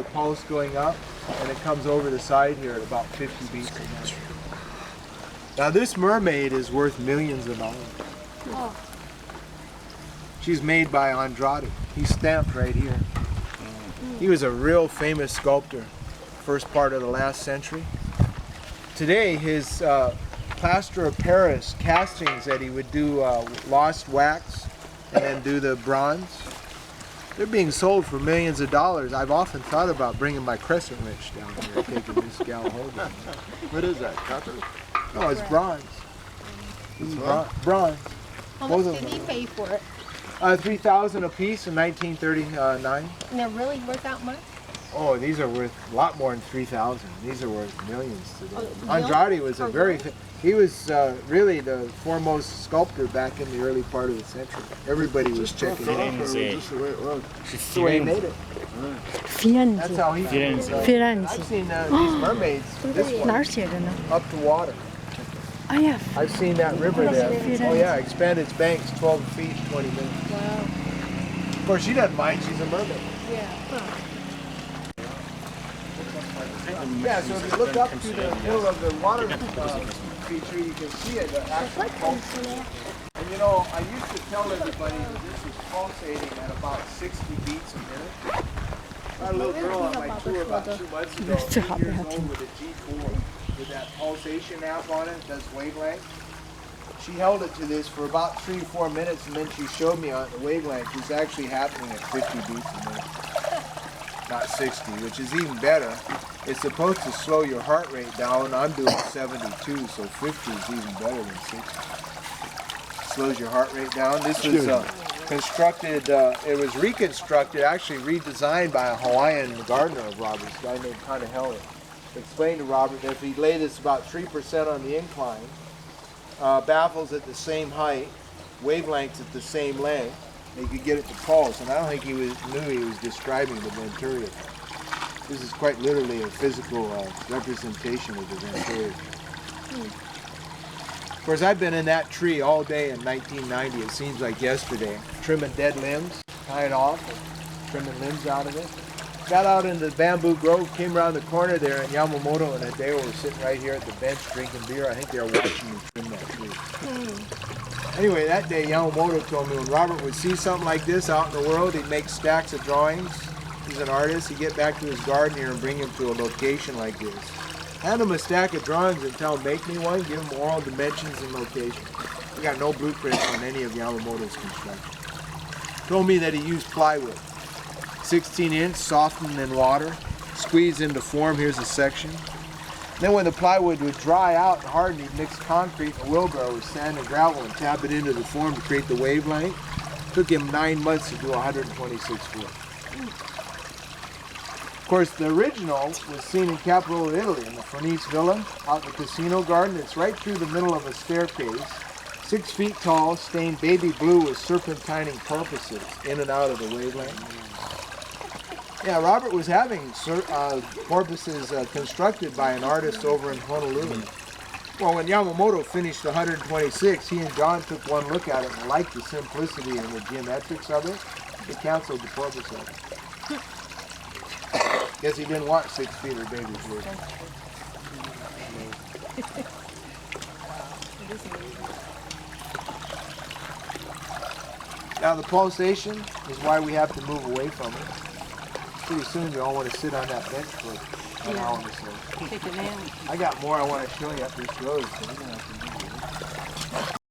The pulse going up, and it comes over the side here at about 50 beats a minute. Now this mermaid is worth millions of dollars. Oh. She's made by Andrade. He's stamped right here. He was a real famous sculptor, first part of the last century. Today his plaster of Paris castings that he would do lost wax and then do the bronze, they're being sold for millions of dollars. I've often thought about bringing my crescent wrench down here, taking this gal home. What is that, copper? No, it's bronze. It's bronze. How Both much of did he them. pay for it? $3,000 a piece in 1939. And they're really worth that much? Oh, these are worth a lot more than 3,000. These are worth millions today. Oh, Andrade was a oh, very, really? he was really the foremost sculptor back in the early part of the century. Everybody was checking him. Just the way it was. That's the way he made it. That's Firenze. how he made it. I've Firenze. seen these mermaids, this one, 哪儿写着呢？ up to water. 哎呀， I've seen that river there. Oh yeah, expand its banks 12 feet, 20 minutes. Wow. Of course, she doesn't mind. She's a mermaid. Yeah. Huh. Yeah, so if you look up to the middle of the water feature, you can see it. And you know, I used to tell everybody that this was pulsating at about 60 beats a minute. I had a little girl on my tour about 2 months ago, 8 years old with a G4 with that pulsation app on it, does wavelength. She held it to this for about 3 or 4 minutes, and then she showed me on the wavelength it's actually happening at 50 beats a minute. Not 60, which is even better. It's supposed to slow your heart rate down. I'm doing 72, so 50 is even better than 60. Slows your heart rate down. This was constructed, it was reconstructed, actually redesigned by a Hawaiian gardener of Robert's, a guy named Kanahele. Explained to Robert that if he laid this about 3% on the incline, baffles at the same height, wavelengths at the same length, he could get it to pulse. And I don't think he knew he was describing the Venturi effect. This is quite literally a physical representation of the Venturi effect. Of course, I've been in that tree all day in 1990. It seems like yesterday. Trimming dead limbs, tying off, and trimming limbs out of it. Got out into the bamboo grove, came around the corner there, and Yamamoto and Hideo were sitting right here at the bench drinking beer. I think they were watching me trim that tree. Anyway, that day Yamamoto told me when Robert would see something like this out in the world, he'd make stacks of drawings. He's an artist. He'd get back to his garden here and bring him to a location like this. Hand him a stack of drawings and tell him, make me one, give him all dimensions and locations. We got no blueprints on any of Yamamoto's construction. Told me that he used plywood. 16-inch, softened in water, squeezed into form. Here's a section. Then when the plywood would dry out and harden, he'd mix concrete and a wheelbarrow with sand and gravel and tap it into the form to create the wavelength. Took him 9 months to do 126 foot. Of course, the original was seen in capital of Italy, in the Furnice Villa, out in the casino garden. It's right through the middle of a staircase, 6 feet tall, stained baby blue with serpentining porpoises in and out of the wavelength. Yeah, Robert was having porpoises constructed by an artist over in Honolulu. Well, when Yamamoto finished 126, he and John took one look at it and liked the simplicity and the geometrics of it. They canceled the porpoise of it. Guess he didn't want 6 feet or baby blue. Now the pulsation is why we have to move away from it. Pretty soon you all want to sit on that bench for an hour or so. Take a nap. I got more I want to show you up this road, so we're going to have to move.